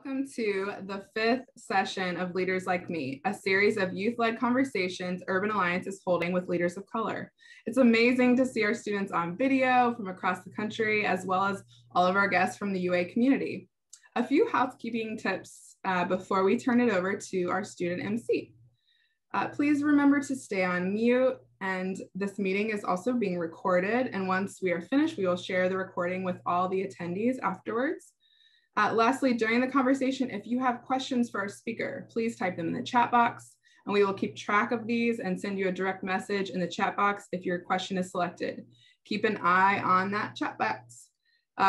Welcome to the fifth session of Leaders Like Me, a series of youth-led conversations Urban Alliance is holding with leaders of color. It's amazing to see our students on video from across the country, as well as all of our guests from the UA community. A few housekeeping tips before we turn it over to our student MC. Please remember to stay on mute, and this meeting is also being recorded. And once we are finished, we will share the recording with all the attendees afterwards. Lastly, during the conversation, if you have questions for our speaker, please type them in the chat box, and we will keep track of these and send you a direct message in the chat box if your question is selected. Keep an eye on that chat box.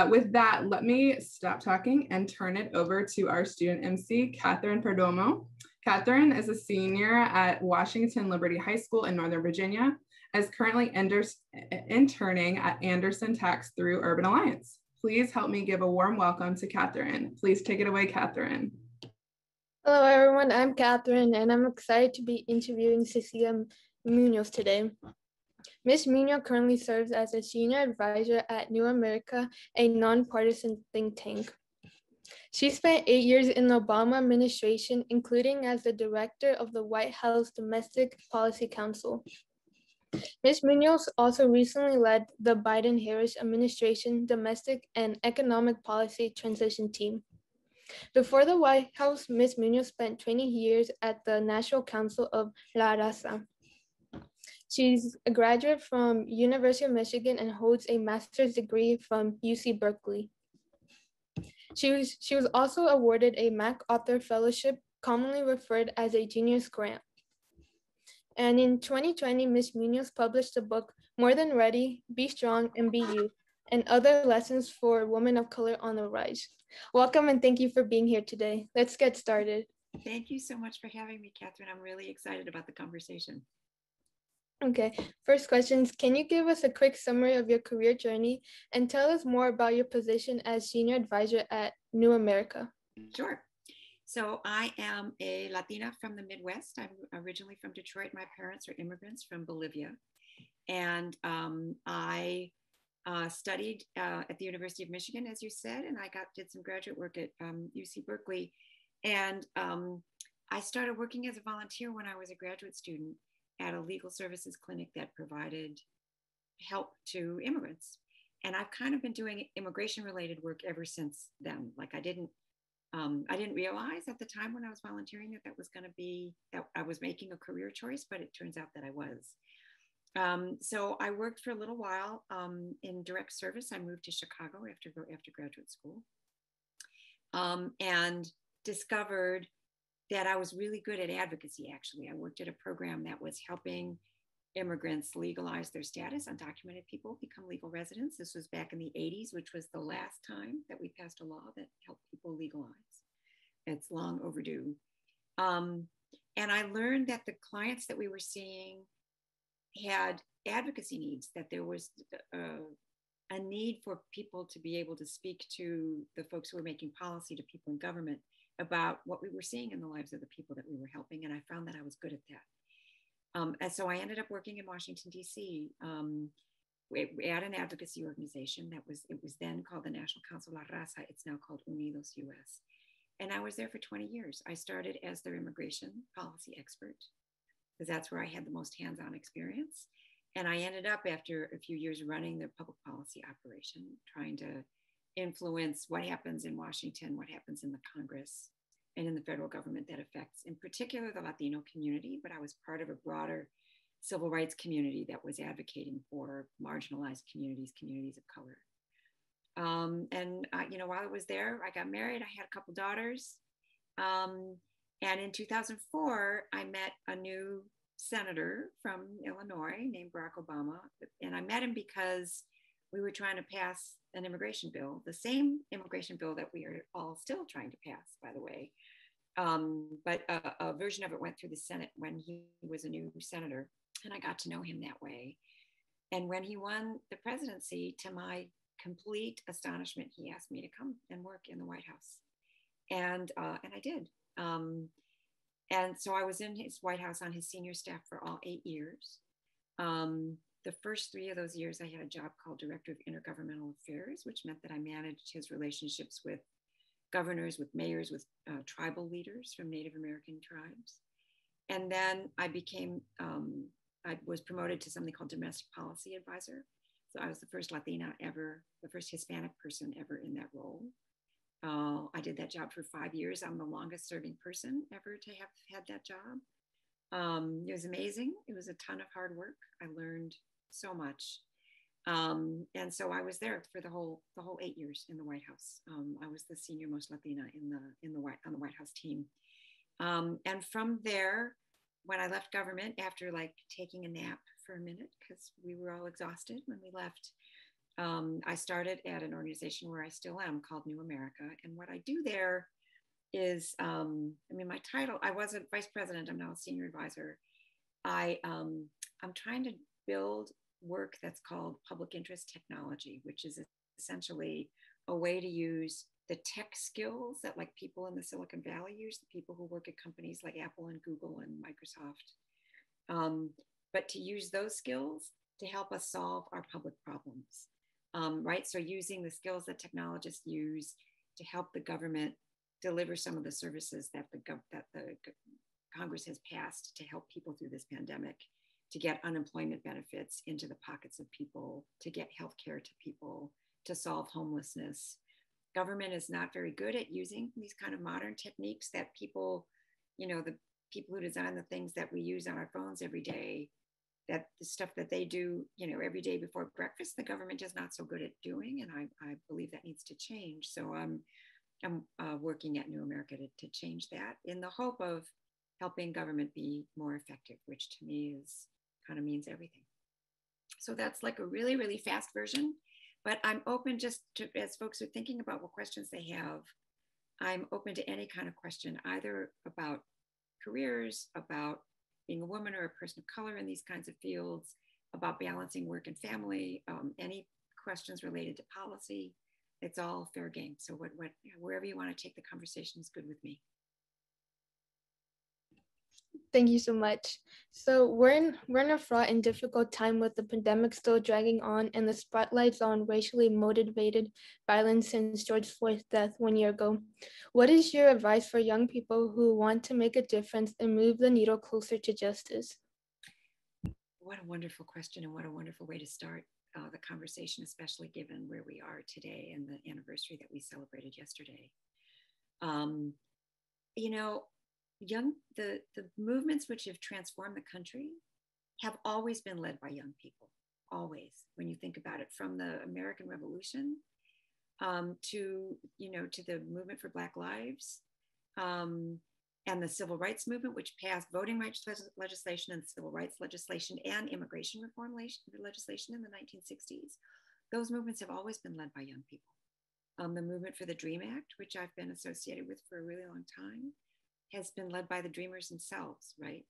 With that, let me stop talking and turn it over to our student MC, Catherine Perdomo. Catherine is a senior at Washington Liberty High School in Northern Virginia, is currently interning at Anderson Tax through Urban Alliance. Please help me give a warm welcome to Catherine. Please take it away, Catherine. Hello, everyone. I'm Catherine, and I'm excited to be interviewing Cecilia Muñoz today. Ms. Muñoz currently serves as a senior advisor at New America, a nonpartisan think tank. She spent 8 years in the Obama administration, including as the director of the White House Domestic Policy Council. Ms. Muñoz also recently led the Biden-Harris administration domestic and economic policy transition team. Before the White House, Ms. Muñoz spent 20 years at the National Council of La Raza. She's a graduate from University of Michigan and holds a master's degree from UC Berkeley. She was also awarded a MacArthur Fellowship, commonly referred as a Genius Grant. And in 2020, Ms. Muñoz published the book, More Than Ready, Be Strong and Be You, and Other Lessons for Women of Color on the Rise. Welcome and thank you for being here today. Let's get started. Thank you so much for having me, Catherine. I'm really excited about the conversation. Okay, first questions. Can you give us a quick summary of your career journey and tell us more about your position as senior advisor at New America? Sure. So I am a Latina from the Midwest. I'm originally from Detroit. My parents are immigrants from Bolivia. And I studied at the University of Michigan, as you said, and I did some graduate work at UC Berkeley. And I started working as a volunteer when I was a graduate student at a legal services clinic that provided help to immigrants. And I've kind of been doing immigration related work ever since then. Like I didn't realize at the time when I was volunteering that was going to be, that I was making a career choice, but it turns out that I was. So I worked for a little while in direct service. I moved to Chicago after graduate school and discovered that I was really good at advocacy, actually. I worked at a program that was helping immigrants legalize their status. Undocumented people become legal residents. This was back in the 80s, which was the last time that we passed a law that helped people legalize. It's long overdue. And I learned that the clients that we were seeing had advocacy needs, that there was a need for people to be able to speak to the folks who were making policy, to people in government, about what we were seeing in the lives of the people that we were helping. And I found that I was good at that. And so I ended up working in Washington, D.C. At an advocacy organization it was then called the National Council La Raza. It's now called Unidos US. And I was there for 20 years. I started as their immigration policy expert, because that's where I had the most hands-on experience. And I ended up, after a few years, running the public policy operation, trying to influence what happens in Washington, what happens in the Congress, and in the federal government that affects, in particular, the Latino community. But I was part of a broader civil rights community that was advocating for marginalized communities of color. While I was there, I got married. I had a couple daughters. And in 2004, I met a new senator from Illinois named Barack Obama. And I met him because we were trying to pass an immigration bill, the same immigration bill that we are all still trying to pass, by the way. But a version of it went through the Senate when he was a new senator, and I got to know him that way. And when he won the presidency, to my complete astonishment, he asked me to come and work in the White House. And I did. And so I was in his White House on his senior staff for all 8 years. The first 3 of those years, I had a job called Director of Intergovernmental Affairs, which meant that I managed his relationships with governors, with mayors, with tribal leaders from Native American tribes. And then I was promoted to something called domestic policy advisor. So I was the first Latina ever, the first Hispanic person ever in that role. I did that job for 5 years. I'm the longest serving person ever to have had that job. It was amazing. It was a ton of hard work. I learned so much. And so I was there for the whole 8 years in the White House. I was the senior most Latina on the White House team. And from there, when I left government, after like taking a nap for a minute, because we were all exhausted when we left, I started at an organization where I still am called New America. And what I do there is, my title, I was a vice president, I'm now a senior advisor. I'm trying to build work that's called public interest technology, which is essentially a way to use the tech skills that like people in the Silicon Valley use, the people who work at companies like Apple and Google and Microsoft, but to use those skills to help us solve our public problems, right? So using the skills that technologists use to help the government deliver some of the services that the Congress has passed to help people through this pandemic, to get unemployment benefits into the pockets of people, to get healthcare to people, to solve homelessness. Government is not very good at using these kind of modern techniques that people, the people who design the things that we use on our phones every day, that the stuff that they do, every day before breakfast, the government is not so good at doing. And I believe that needs to change. So I'm working at New America to change that in the hope of helping government be more effective, which to me kind of means everything. So that's like a really, really fast version. But I'm open just to, as folks are thinking about what questions they have, I'm open to any kind of question, either about careers, about being a woman or a person of color in these kinds of fields, about balancing work and family, any questions related to policy. It's all fair game. So wherever you want to take the conversation is good with me. Thank you so much. So we're in a fraught and difficult time with the pandemic still dragging on and the spotlights on racially motivated violence since George Floyd's death 1 year ago. What is your advice for young people who want to make a difference and move the needle closer to justice? What a wonderful question, and what a wonderful way to start the conversation, especially given where we are today and the anniversary that we celebrated yesterday. The movements which have transformed the country have always been led by young people, always. When you think about it, from the American Revolution to the movement for Black Lives and the Civil Rights Movement, which passed voting rights legislation and civil rights legislation and immigration reform legislation in the 1960s. Those movements have always been led by young people. The movement for the DREAM Act, which I've been associated with for a really long time, has been led by the dreamers themselves, right?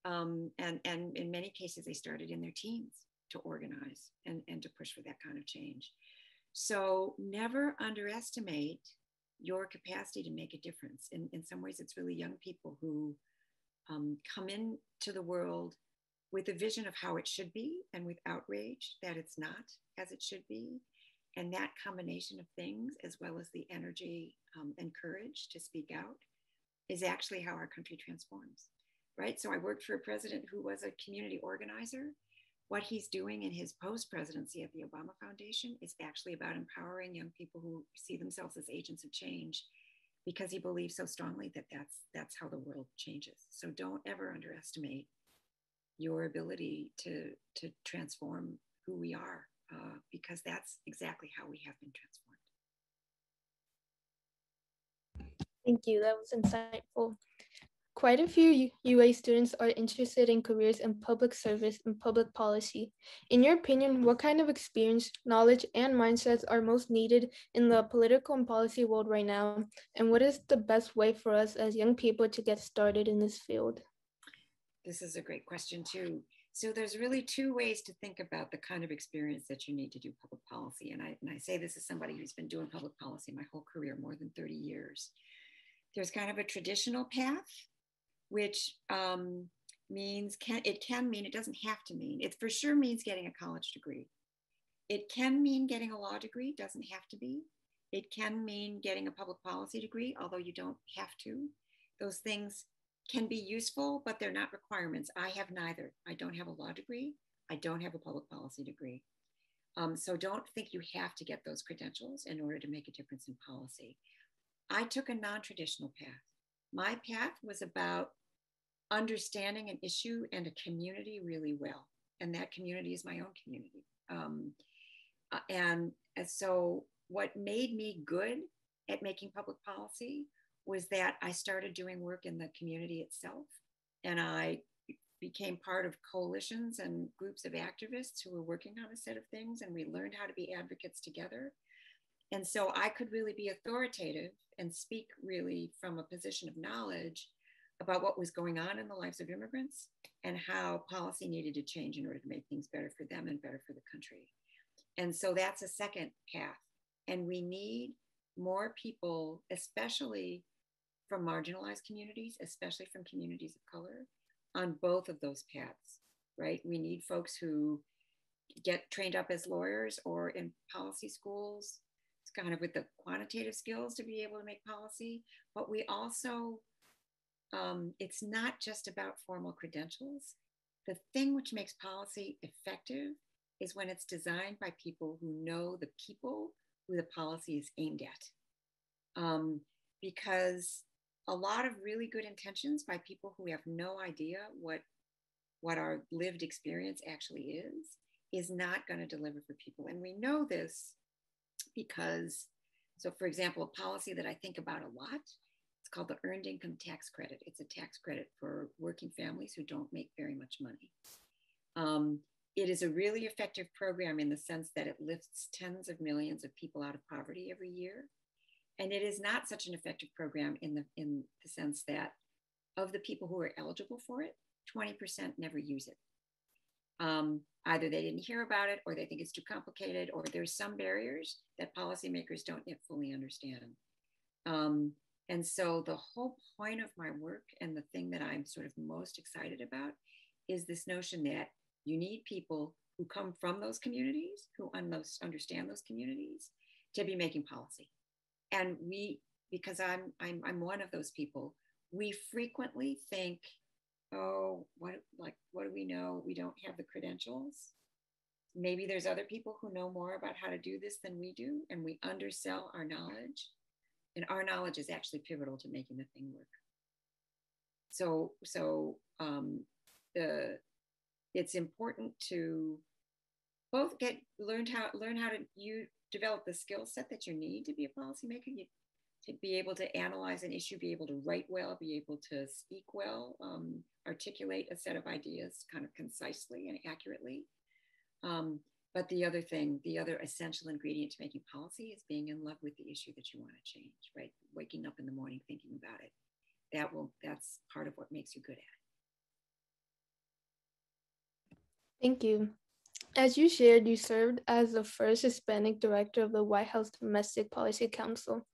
And in many cases, they started in their teens to organize and to push for that kind of change. So never underestimate your capacity to make a difference. In some ways, it's really young people who come into the world with a vision of how it should be and with outrage that it's not as it should be. And that combination of things, as well as the energy and courage to speak out, is actually how our country transforms, right? So I worked for a president who was a community organizer. What he's doing in his post-presidency at the Obama Foundation is actually about empowering young people who see themselves as agents of change, because he believes so strongly that that's how the world changes. So don't ever underestimate your ability to transform who we are, because that's exactly how we have been transformed. Thank you. That was insightful. Quite a few UA students are interested in careers in public service and public policy. In your opinion, what kind of experience, knowledge, and mindsets are most needed in the political and policy world right now? And what is the best way for us as young people to get started in this field? This is a great question too. So there's really two ways to think about the kind of experience that you need to do public policy. And I say this as somebody who's been doing public policy my whole career, more than 30 years. There's kind of a traditional path, which means it can mean, it doesn't have to mean, it for sure means getting a college degree. It can mean getting a law degree, doesn't have to be. It can mean getting a public policy degree, although you don't have to. Those things can be useful, but they're not requirements. I have neither. I don't have a law degree. I don't have a public policy degree. So don't think you have to get those credentials in order to make a difference in policy. I took a non-traditional path. My path was about understanding an issue and a community really well. And that community is my own community. And so what made me good at making public policy was that I started doing work in the community itself. And I became part of coalitions and groups of activists who were working on a set of things, and we learned how to be advocates together. And so I could really be authoritative and speak really from a position of knowledge about what was going on in the lives of immigrants and how policy needed to change in order to make things better for them and better for the country. And so that's a second path. And we need more people, especially from marginalized communities, especially from communities of color, on both of those paths, right? We need folks who get trained up as lawyers or in policy schools, it's kind of with the quantitative skills to be able to make policy, but we also, it's not just about formal credentials. The thing which makes policy effective is when it's designed by people who know the people who the policy is aimed at. Because a lot of really good intentions by people who have no idea what our lived experience actually is not going to deliver for people. And we know this because, so for example, a policy that I think about a lot, it's called the Earned Income Tax Credit. It's a tax credit for working families who don't make very much money. It is a really effective program in the sense that it lifts tens of millions of people out of poverty every year. And it is not such an effective program in the sense that of the people who are eligible for it, 20% never use it. Either they didn't hear about it, or they think it's too complicated, or there's some barriers that policymakers don't yet fully understand. And so the whole point of my work, and the thing that I'm sort of most excited about, is this notion that you need people who come from those communities, who understand those communities, to be making policy. And we, because I'm one of those people, we frequently think, oh, what do we know? We don't have the credentials. Maybe there's other people who know more about how to do this than we do, and we undersell our knowledge. And our knowledge is actually pivotal to making the thing work. So it's important to both learn how to develop the skill set that you need to be a policymaker, to be able to analyze an issue, be able to write well, be able to speak well, articulate a set of ideas kind of concisely and accurately. But the other essential ingredient to making policy is being in love with the issue that you want to change, right? Waking up in the morning thinking about it. That's part of what makes you good at it. Thank you. As you shared, you served as the first Hispanic director of the White House Domestic Policy Council.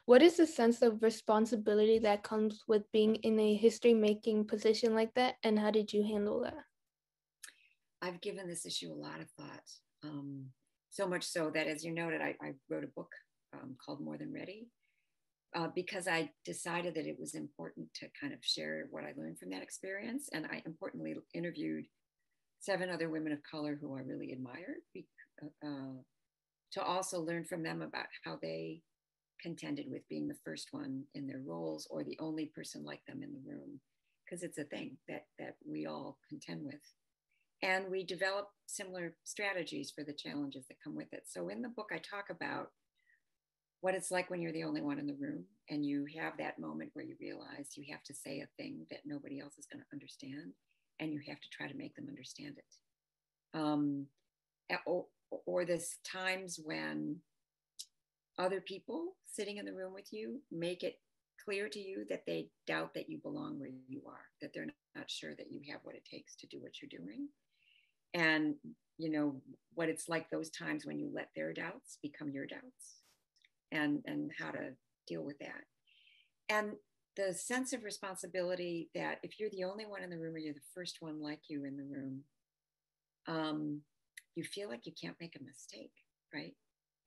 What is the sense of responsibility that comes with being in a history-making position like that, and how did you handle that? I've given this issue a lot of thought, so much so that, as you noted, I wrote a book called More Than Ready, because I decided that it was important to kind of share what I learned from that experience. And I importantly interviewed 7 other women of color who I really admired, to also learn from them about how they contended with being the first one in their roles or the only person like them in the room, because it's a thing that we all contend with. And we develop similar strategies for the challenges that come with it. So in the book, I talk about what it's like when you're the only one in the room and you have that moment where you realize you have to say a thing that nobody else is going to understand, and you have to try to make them understand it. Or this times when other people sitting in the room with you make it clear to you that they doubt that you belong where you are, that they're not sure that you have what it takes to do what you're doing. And you know what it's like those times when you let their doubts become your doubts, and how to deal with that. And the sense of responsibility that if you're the only one in the room, or you're the first one like you in the room, you feel like you can't make a mistake, right?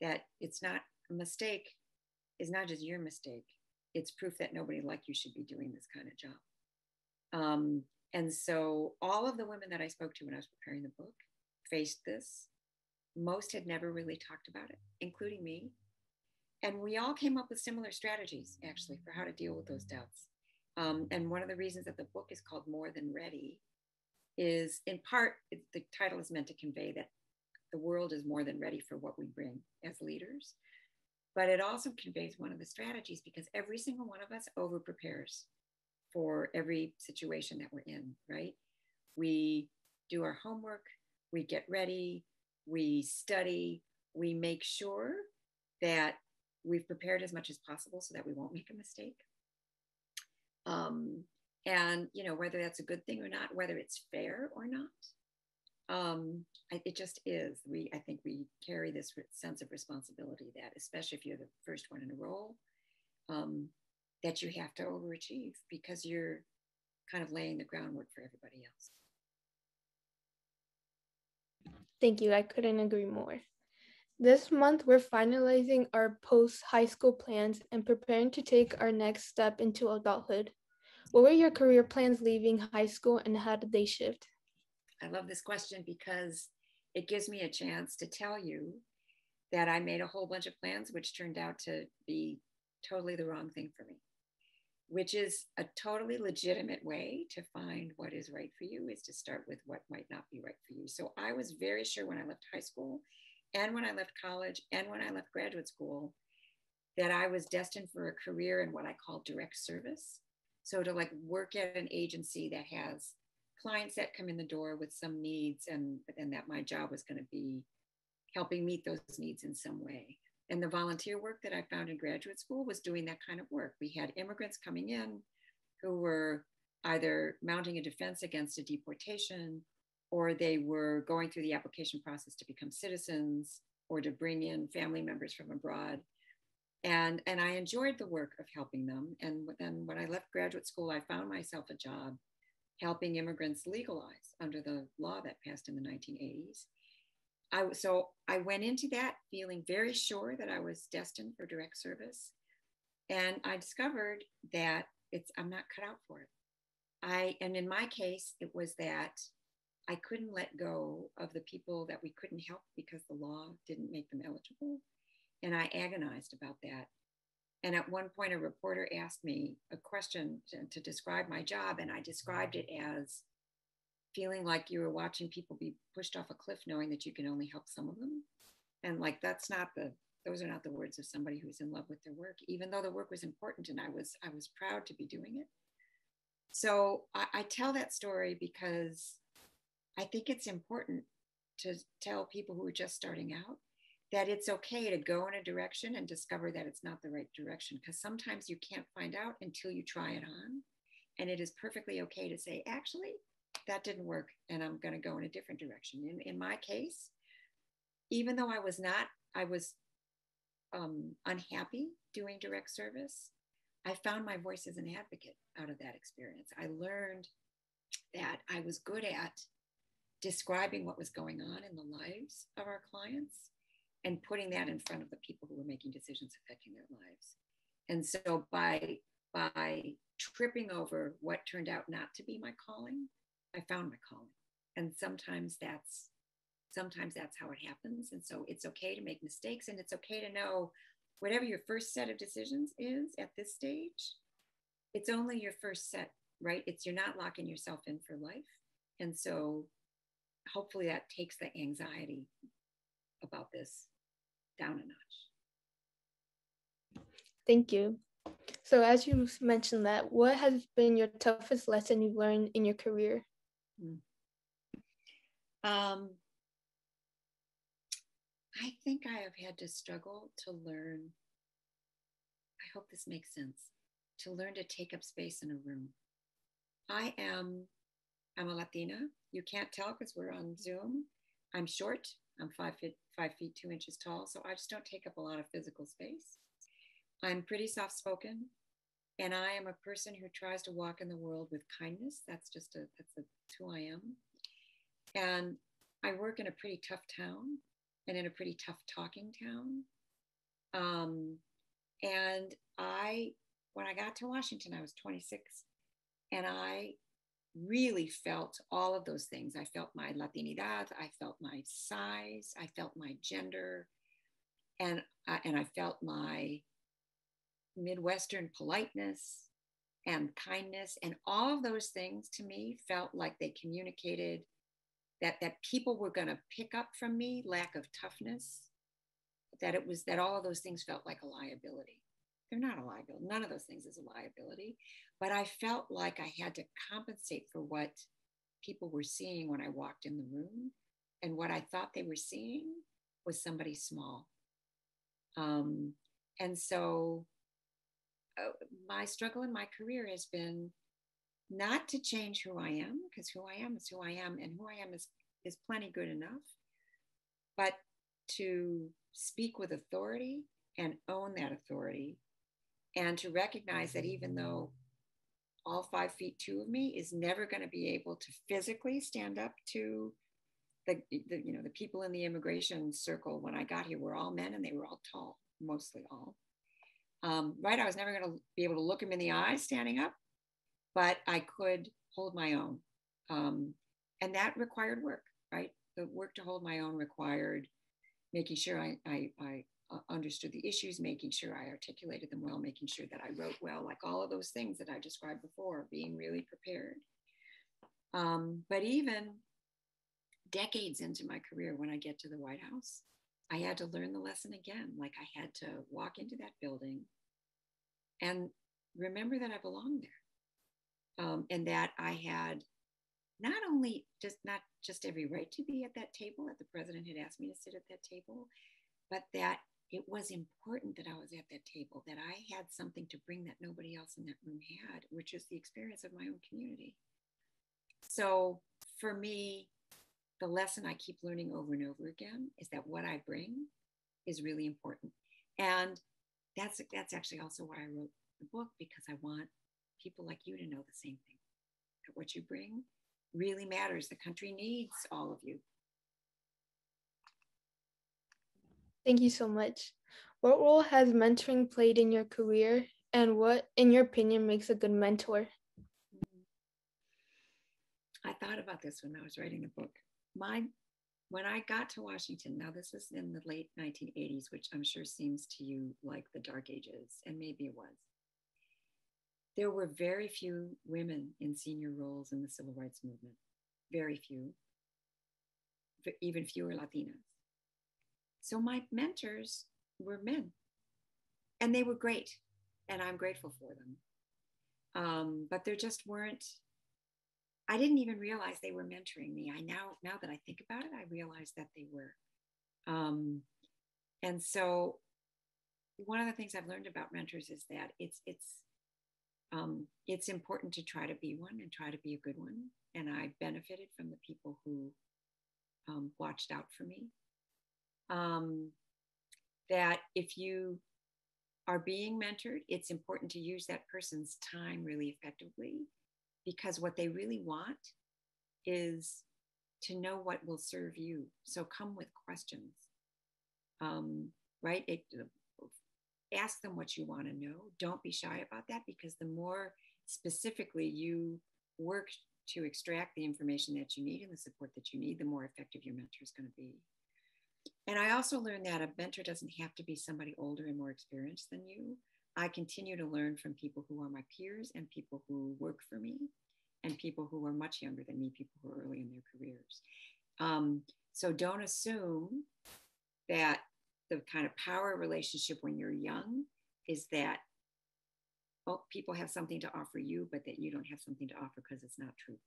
That it's not a mistake is not just your mistake. It's proof that nobody like you should be doing this kind of job. And so all of the women that I spoke to when I was preparing the book faced this. Most had never really talked about it, including me. And we all came up with similar strategies, actually, for how to deal with those doubts. And one of the reasons that the book is called More Than Ready is, in part, the title is meant to convey that the world is more than ready for what we bring as leaders. But it also conveys one of the strategies, because every single one of us over prepares for every situation that we're in, right? We do our homework, we get ready, we study, we make sure that we've prepared as much as possible so that we won't make a mistake. And, you know, whether that's a good thing or not, whether it's fair or not, it just is. I think we carry this sense of responsibility that, especially if you're the first one in a role, that you have to overachieve because you're kind of laying the groundwork for everybody else. Thank you. I couldn't agree more. This month, we're finalizing our post-high school plans and preparing to take our next step into adulthood. What were your career plans leaving high school, and how did they shift? I love this question because it gives me a chance to tell you that I made a whole bunch of plans, which turned out to be totally the wrong thing for me, which is a totally legitimate way to find what is right for you, is to start with what might not be right for you. So I was very sure when I left high school and when I left college and when I left graduate school that I was destined for a career in what I call direct service. So to like work at an agency that has clients that come in the door with some needs, and that my job was going to be helping meet those needs in some way. And the volunteer work that I found in graduate school was doing that kind of work. We had immigrants coming in who were either mounting a defense against a deportation, or they were going through the application process to become citizens or to bring in family members from abroad. And I enjoyed the work of helping them. And then when I left graduate school, I found myself a job helping immigrants legalize under the law that passed in the 1980s. So I went into that feeling very sure that I was destined for direct service. And I discovered that I'm not cut out for it. And in my case, it was that I couldn't let go of the people that we couldn't help because the law didn't make them eligible. And I agonized about that. And at one point, a reporter asked me a question to describe my job. And I described it as feeling like you were watching people be pushed off a cliff, knowing that you can only help some of them. And like, those are not the words of somebody who's in love with their work, even though the work was important and I was proud to be doing it. So I tell that story because I think it's important to tell people who are just starting out that it's okay to go in a direction and discover that it's not the right direction, because sometimes you can't find out until you try it on. And it is perfectly okay to say, actually, that didn't work and I'm going to go in a different direction. In my case, even though I was unhappy doing direct service, I found my voice as an advocate out of that experience. I learned that I was good at describing what was going on in the lives of our clients and putting that in front of the people who were making decisions affecting their lives. And so by tripping over what turned out not to be my calling, I found my calling. And sometimes that's how it happens. And so it's okay to make mistakes, and it's okay to know whatever your first set of decisions is at this stage, it's only your first set, right? You're not locking yourself in for life. And so hopefully that takes the anxiety about this down a notch. Thank you. So as you mentioned that, what has been your toughest lesson you've learned in your career? I think I have had to struggle to learn, I hope this makes sense, to learn to take up space in a room. I'm a Latina. You can't tell because we're on Zoom. I'm short. I'm 5 feet 2 inches tall. So I just don't take up a lot of physical space. I'm pretty soft-spoken. And I am a person who tries to walk in the world with kindness. That's who I am. And I work in a pretty tough town and in a pretty tough talking town. And when I got to Washington, I was 26, and I really felt all of those things. I felt my Latinidad, I felt my size, I felt my gender, and I felt my Midwestern politeness and kindness, and all of those things to me felt like they communicated that people were going to pick up from me lack of toughness, that all of those things felt like a liability. They're not a liability. None of those things is a liability, but I felt like I had to compensate for what people were seeing when I walked in the room, and what I thought they were seeing was somebody small. And so my struggle in my career has been not to change who I am, because who I am is who I am, and who I am is plenty good enough, but to speak with authority and own that authority, and to recognize that even though all 5'2" of me is never going to be able to physically stand up to the people in the immigration circle when I got here were all men, and they were all tall, mostly all. Right, I was never going to be able to look them in the eye standing up, but I could hold my own. And that required work, right? The work to hold my own required making sure I understood the issues, making sure I articulated them well, making sure that I wrote well, like all of those things that I described before, being really prepared. But even decades into my career, when I get to the White House, I had to learn the lesson again. Like, I had to walk into that building and remember that I belonged there, and that I had not just every right to be at that table, that the president had asked me to sit at that table, but that it was important that I was at that table, that I had something to bring that nobody else in that room had, which is the experience of my own community. So for me, the lesson I keep learning over and over again is that what I bring is really important. And that's actually also why I wrote the book, because I want people like you to know the same thing, that what you bring really matters. The country needs all of you. Thank you so much. What role has mentoring played in your career, and what, in your opinion, makes a good mentor? I thought about this when I was writing the book. When I got to Washington, now this was in the late 1980s, which I'm sure seems to you like the dark ages, and maybe it was. There were very few women in senior roles in the civil rights movement, very few, even fewer Latinas. So my mentors were men, and they were great, and I'm grateful for them. But there just weren't, I didn't even realize they were mentoring me. Now that I think about it, I realize that they were. And so one of the things I've learned about mentors is that it's important to try to be one and try to be a good one. And I benefited from the people who watched out for me. That if you are being mentored, it's important to use that person's time really effectively, because what they really want is to know what will serve you. So come with questions, right? Ask them what you want to know. Don't be shy about that, because the more specifically you work to extract the information that you need and the support that you need, the more effective your mentor is going to be. And I also learned that a mentor doesn't have to be somebody older and more experienced than you. I continue to learn from people who are my peers, and people who work for me, and people who are much younger than me, people who are early in their careers. So don't assume that the kind of power relationship when you're young is that, well, people have something to offer you, but that you don't have something to offer, because it's not true.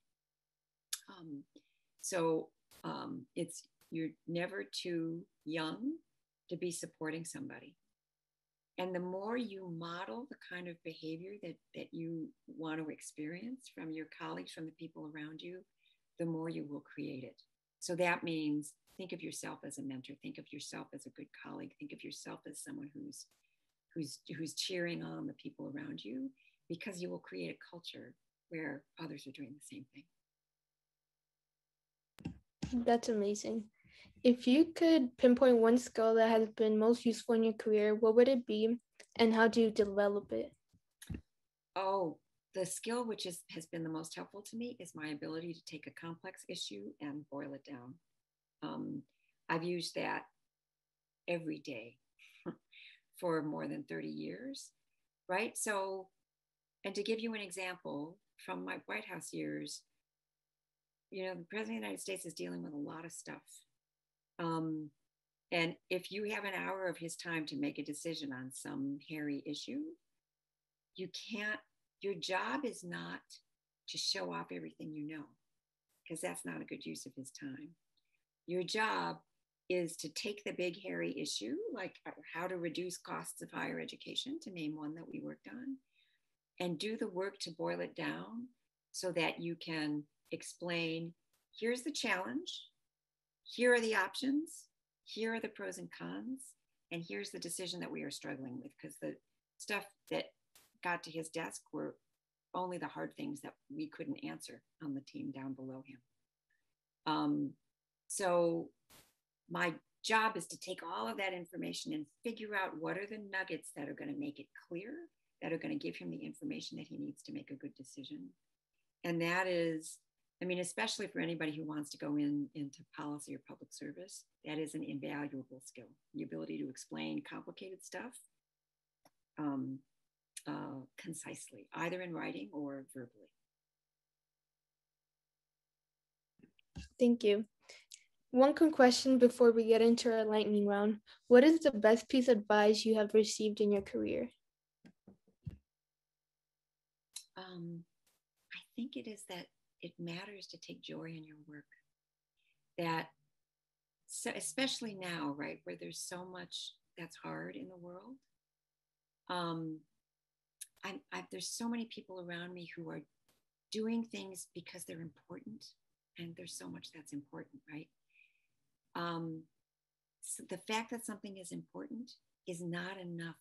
You're never too young to be supporting somebody. And the more you model the kind of behavior that you want to experience from your colleagues, from the people around you, the more you will create it. So that means think of yourself as a mentor, think of yourself as a good colleague, think of yourself as someone who's cheering on the people around you, because you will create a culture where others are doing the same thing. That's amazing. If you could pinpoint one skill that has been most useful in your career, what would it be and how do you develop it? Oh, the skill which has been the most helpful to me is my ability to take a complex issue and boil it down. I've used that every day for more than 30 years, right? So, and to give you an example from my White House years, the President of the United States is dealing with a lot of stuff. And if you have an hour of his time to make a decision on some hairy issue, your job is not to show off everything you know, because that's not a good use of his time. Your job is to take the big hairy issue, like how to reduce costs of higher education, to name one that we worked on, and do the work to boil it down so that you can explain, here's the challenge, here are the options, here are the pros and cons, and here's the decision that we are struggling with, because the stuff that got to his desk were only the hard things that we couldn't answer on the team down below him. So my job is to take all of that information and figure out what are the nuggets that are going to make it clear, that are going to give him the information that he needs to make a good decision. And that is, especially for anybody who wants to go into policy or public service, that is an invaluable skill. The ability to explain complicated stuff concisely, either in writing or verbally. Thank you. One quick question before we get into our lightning round. What is the best piece of advice you have received in your career? I think it is that it matters to take joy in your work. That, so especially now, right, where there's so much that's hard in the world. There's so many people around me who are doing things because they're important, and there's so much that's important, right? So the fact that something is important is not enough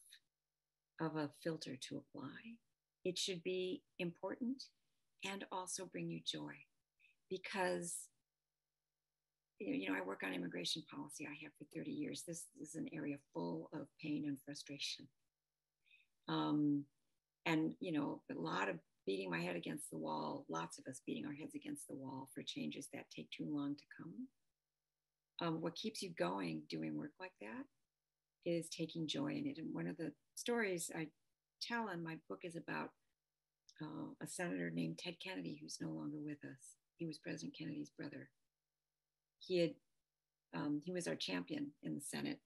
of a filter to apply. It should be important and also bring you joy, because I work on immigration policy. I have for 30 years. This is an area full of pain and frustration. And a lot of beating my head against the wall, lots of us beating our heads against the wall for changes that take too long to come. What keeps you going doing work like that is taking joy in it. And one of the stories I tell in my book is about a senator named Ted Kennedy, who's no longer with us. He was President Kennedy's brother. He was our champion in the Senate.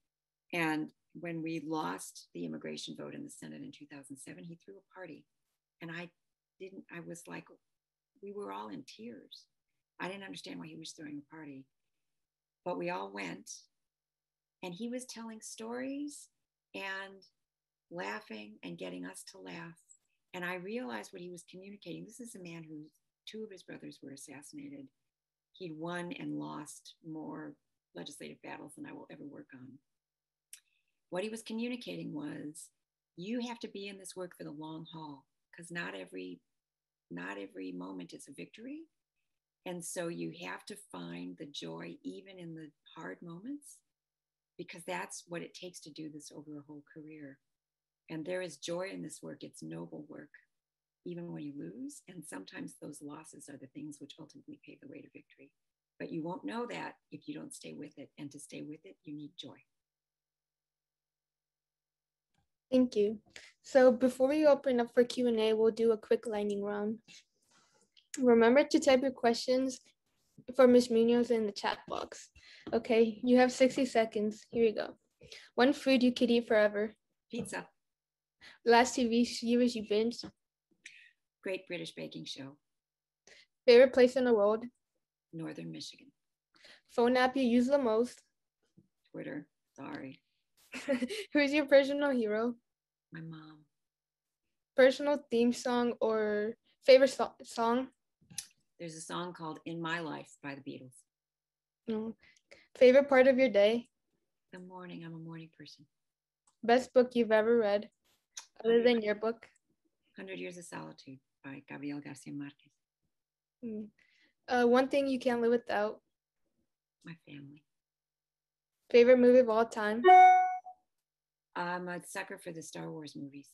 And when we lost the immigration vote in the Senate in 2007, he threw a party. And I was like, we were all in tears. I didn't understand why he was throwing a party. But we all went, and he was telling stories and laughing and getting us to laugh. And I realized what he was communicating. This is a man who, 2 of his brothers were assassinated. He'd won and lost more legislative battles than I will ever work on. What he was communicating was, you have to be in this work for the long haul, because not every moment is a victory. And so you have to find the joy even in the hard moments, because that's what it takes to do this over a whole career. And there is joy in this work. It's noble work, even when you lose. And sometimes those losses are the things which ultimately pave the way to victory. But you won't know that if you don't stay with it. And to stay with it, you need joy. Thank you. So before we open up for Q&A, we'll do a quick lightning round. Remember to type your questions for Ms. Muñoz in the chat box. Okay, you have 60 seconds. Here you go. One food you could eat forever. Pizza. Last TV series you binged. Great British Baking Show. Favorite place in the world. Northern Michigan. Phone app you use the most. Twitter. Sorry. Who's your personal hero? My mom. Personal theme song or favorite song? There's a song called In My Life by the Beatles. No. Favorite part of your day? The morning. I'm a morning person. Best book you've ever read, other than your book? 100 Years of Solitude by Gabriel Garcia Marquez. One thing you can't live without? My family. Favorite movie of all time? I'm a sucker for the Star Wars movies.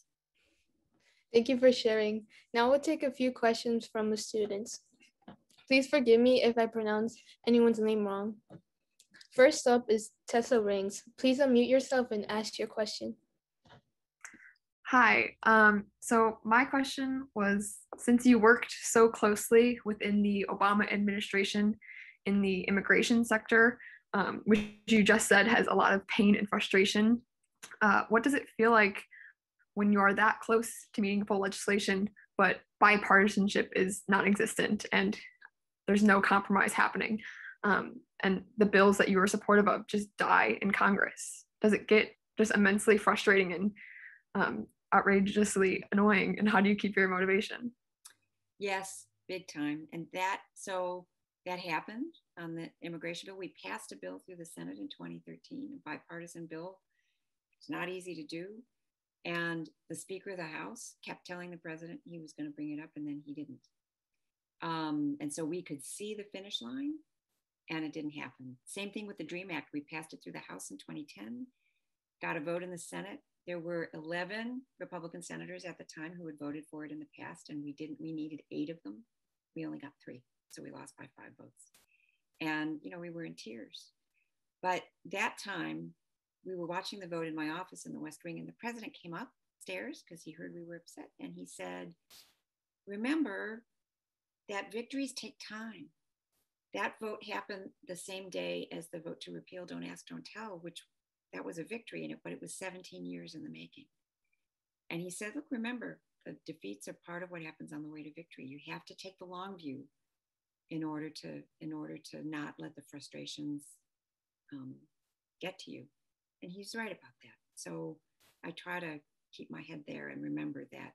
Thank you for sharing. Now we'll take a few questions from the students. Please forgive me if I pronounce anyone's name wrong. First up is Tessa Rings. Please unmute yourself and ask your question. Hi. So my question was, since you worked so closely within the Obama administration in the immigration sector, which you just said has a lot of pain and frustration, what does it feel like when you are that close to meaningful legislation, but bipartisanship is non-existent and there's no compromise happening, and the bills that you were supportive of just die in Congress? Does it get just immensely frustrating and outrageously annoying? And how do you keep your motivation? Yes, big time. And that happened on the immigration bill. We passed a bill through the Senate in 2013, a bipartisan bill. It's not easy to do. And the Speaker of the House kept telling the president he was going to bring it up, and then he didn't. And so we could see the finish line, and it didn't happen. Same thing with the DREAM Act. We passed it through the House in 2010, got a vote in the Senate. There were 11 Republican senators at the time who had voted for it in the past, and we needed 8 of them. We only got 3, so we lost by 5 votes. And, we were in tears. But that time, we were watching the vote in my office in the West Wing, and the president came upstairs because he heard we were upset, and he said, remember that victories take time. That vote happened the same day as the vote to repeal Don't Ask, Don't Tell, which that was a victory, but it was 17 years in the making. And he said, look, remember, the defeats are part of what happens on the way to victory. You have to take the long view in order to not let the frustrations get to you. And he's right about that. So I try to keep my head there and remember that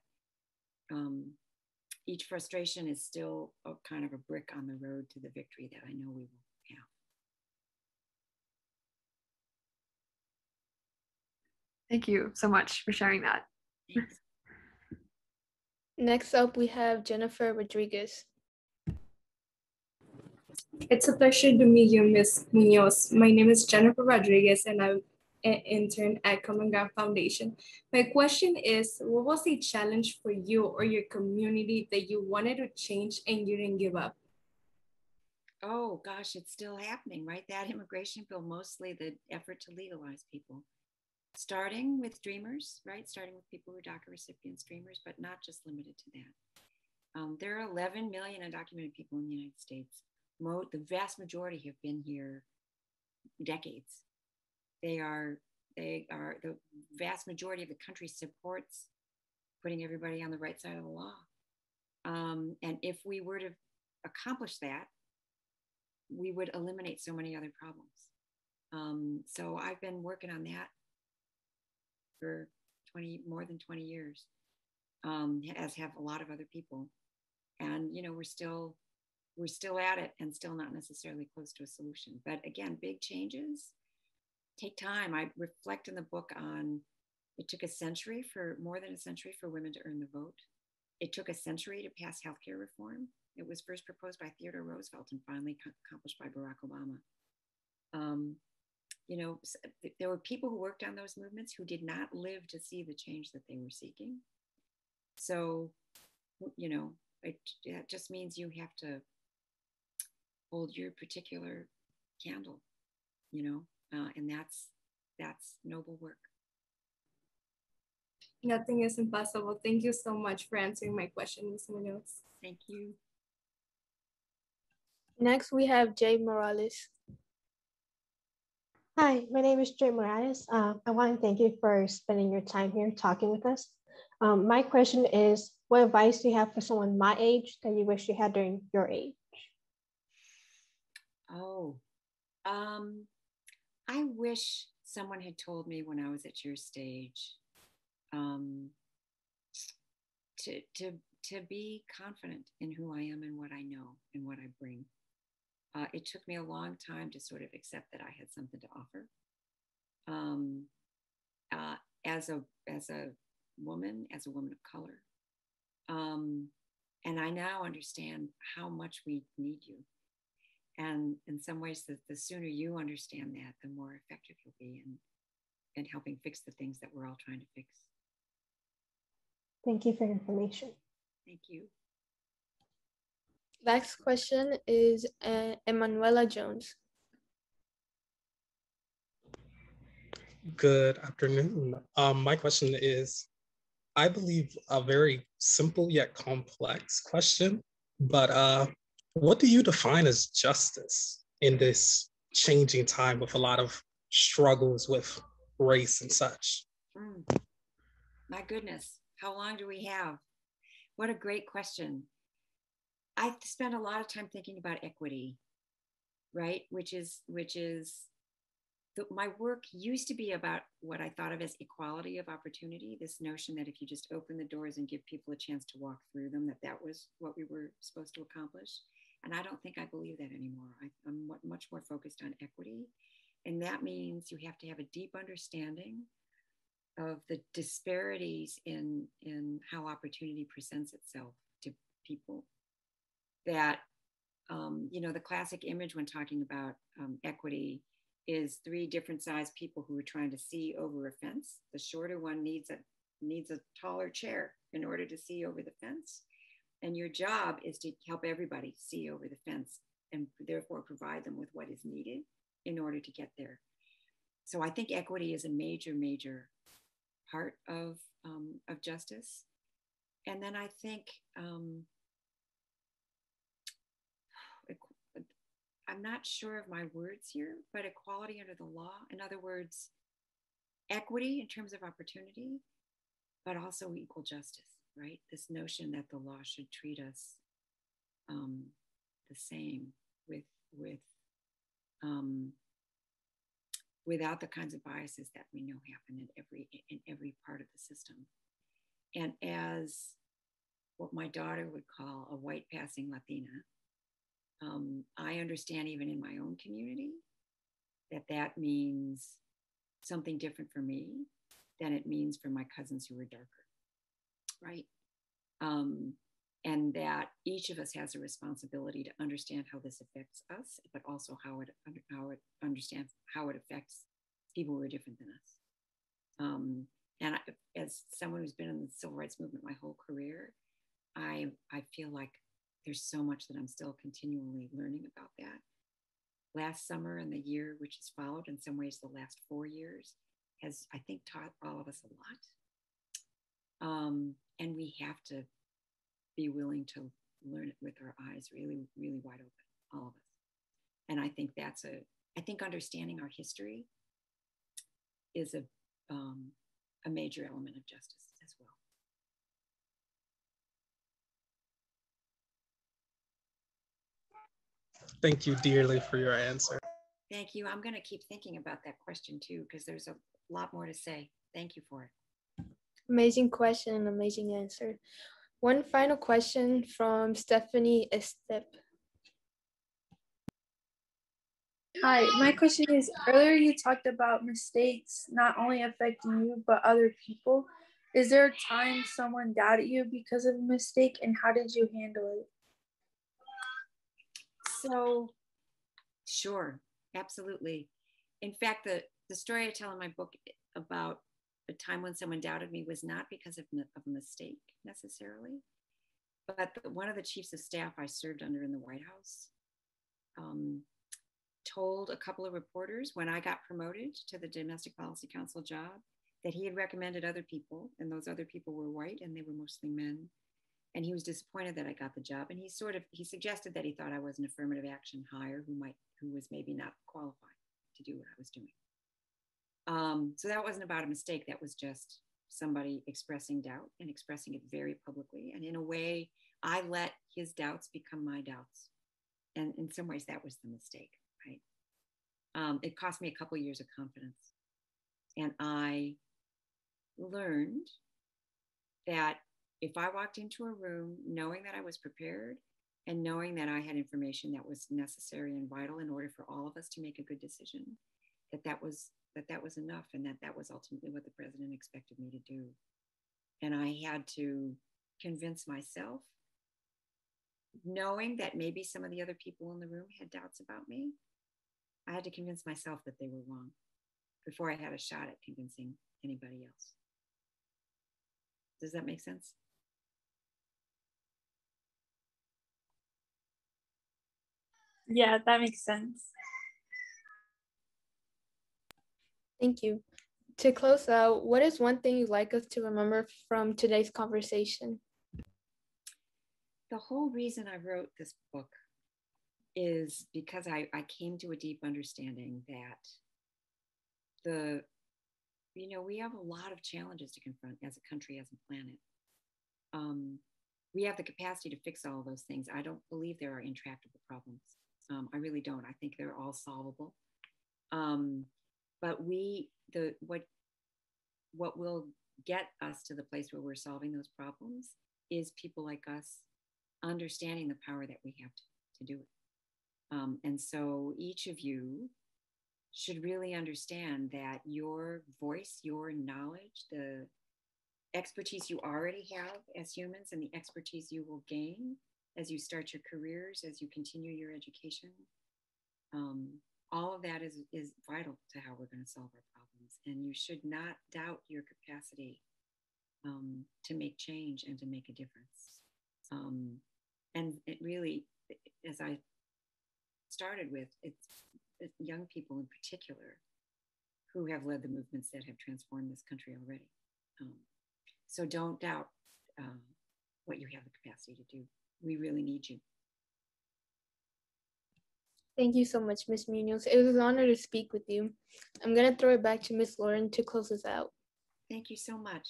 each frustration is still a kind of a brick on the road to the victory that I know we will have. Thank you so much for sharing that. Thanks. Next up, we have Jennifer Rodriguez. It's a pleasure to meet you, Ms. Muñoz. My name is Jennifer Rodriguez, and I'm an intern at Common Ground Foundation. My question is, what was a challenge for you or your community that you wanted to change and you didn't give up? Oh, gosh, it's still happening, right? That immigration bill, mostly the effort to legalize people. Starting with dreamers, right? Starting with people who are DACA recipients, dreamers, but not just limited to that. There are 11 million undocumented people in the United States. The vast majority have been here decades. The vast majority of the country supports putting everybody on the right side of the law. And if we were to accomplish that, we would eliminate so many other problems. So I've been working on that for more than 20 years, as have a lot of other people. And, we're still at it and still not necessarily close to a solution. But again, big changes take time. I reflect in the book on, it took more than a century for women to earn the vote. It took a century to pass healthcare reform. It was first proposed by Theodore Roosevelt and finally accomplished by Barack Obama. There were people who worked on those movements who did not live to see the change that they were seeking. So, it just means you have to hold your particular candle, and that's noble work. Nothing is impossible. Thank you so much for answering my question, Ms. Muñoz. Thank you. Next, we have Jay Morales. Hi, my name is Jay Morales. I want to thank you for spending your time here talking with us. My question is, what advice do you have for someone my age that you wish you had during your age? Oh, I wish someone had told me when I was at your stage to be confident in who I am and what I know and what I bring. It took me a long time to sort of accept that I had something to offer. As a woman of color. And I now understand how much we need you. And in some ways, the sooner you understand that, the more effective you'll be in helping fix the things that we're all trying to fix. Thank you for your information. Thank you. Next question is Emmanuella Jones. Good afternoon. My question is, I believe, a very simple yet complex question, but what do you define as justice in this changing time with a lot of struggles with race and such? My goodness, how long do we have? What a great question. I spent a lot of time thinking about equity, right? My work used to be about what I thought of as equality of opportunity, this notion that if you just open the doors and give people a chance to walk through them, that was what we were supposed to accomplish. And I don't think I believe that anymore. I'm much more focused on equity. And that means you have to have a deep understanding of the disparities in how opportunity presents itself to people. That, the classic image when talking about equity is 3 different sized people who are trying to see over a fence. The shorter one needs a taller chair in order to see over the fence. And your job is to help everybody see over the fence and therefore provide them with what is needed in order to get there. So I think equity is a major, major part of justice. And then I think, I'm not sure of my words here, but equality under the law. In other words, equity in terms of opportunity, but also equal justice, right? This notion that the law should treat us the same without the kinds of biases that we know happen in every part of the system. And as what my daughter would call a white passing Latina, I understand even in my own community that means something different for me than it means for my cousins who are darker, right? And that each of us has a responsibility to understand how this affects us, but also how it affects people who are different than us. And as someone who's been in the civil rights movement my whole career, I feel like there's so much that I'm still continually learning about that. Last summer and the year which has followed, in some ways the last 4 years, has, I think, taught all of us a lot. And we have to be willing to learn it with our eyes really, really wide open, all of us. And I think I think understanding our history is a major element of justice as well. Thank you dearly for your answer. Thank you. I'm going to keep thinking about that question too, because there's a lot more to say. Thank you for it. Amazing question and amazing answer. One final question from Stephanie Estep. Hi, my question is, earlier you talked about mistakes not only affecting you, but other people. Is there a time someone doubted you because of a mistake, and how did you handle it? So, sure, absolutely. In fact, the story I tell in my book about a time when someone doubted me was not because of a mistake necessarily, but one of the chiefs of staff I served under in the White House told a couple of reporters when I got promoted to the Domestic Policy Council job that he had recommended other people, and those other people were white and they were mostly men. And he was disappointed that I got the job. And he suggested that he thought I was an affirmative action hire who was maybe not qualified to do what I was doing. So that wasn't about a mistake. That was just somebody expressing doubt and expressing it very publicly. And in a way, I let his doubts become my doubts. And in some ways, that was the mistake, right? It cost me a couple of years of confidence. And I learned that if I walked into a room knowing that I was prepared and knowing that I had information that was necessary and vital in order for all of us to make a good decision, that was enough, and that was ultimately what the president expected me to do. And I had to convince myself knowing that maybe some of the other people in the room had doubts about me, I had to convince myself that they were wrong before I had a shot at convincing anybody else. Does that make sense? Yeah, that makes sense. Thank you. To close out, what is one thing you'd like us to remember from today's conversation? The whole reason I wrote this book is because I came to a deep understanding that we have a lot of challenges to confront as a country, as a planet. We have the capacity to fix all of those things. I don't believe there are intractable problems. I really don't. I think they're all solvable. But what will get us to the place where we're solving those problems is people like us understanding the power that we have to do it. And so each of you should really understand that your voice, your knowledge, the expertise you already have as humans and the expertise you will gain as you start your careers, as you continue your education, all of that is vital to how we're going to solve our problems. And you should not doubt your capacity to make change and to make a difference. And it really, as I started with, it's young people in particular who have led the movements that have transformed this country already. So don't doubt what you have the capacity to do. We really need you. Thank you so much, Ms. Muñoz. It was an honor to speak with you. I'm going to throw it back to Ms. Lauren to close us out. Thank you so much.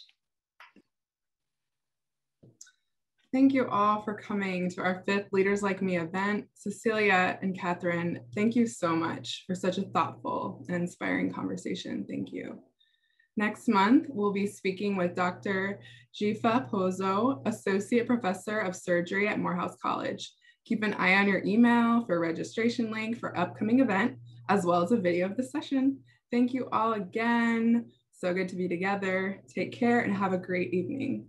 Thank you all for coming to our 5th Leaders Like Me event. Cecilia and Catherine, thank you so much for such a thoughtful and inspiring conversation. Thank you. Next month, we'll be speaking with Dr. Jifa Pozo, Associate Professor of Surgery at Morehouse College. Keep an eye on your email for a registration link for upcoming event, as well as a video of the session. Thank you all again. So good to be together. Take care and have a great evening.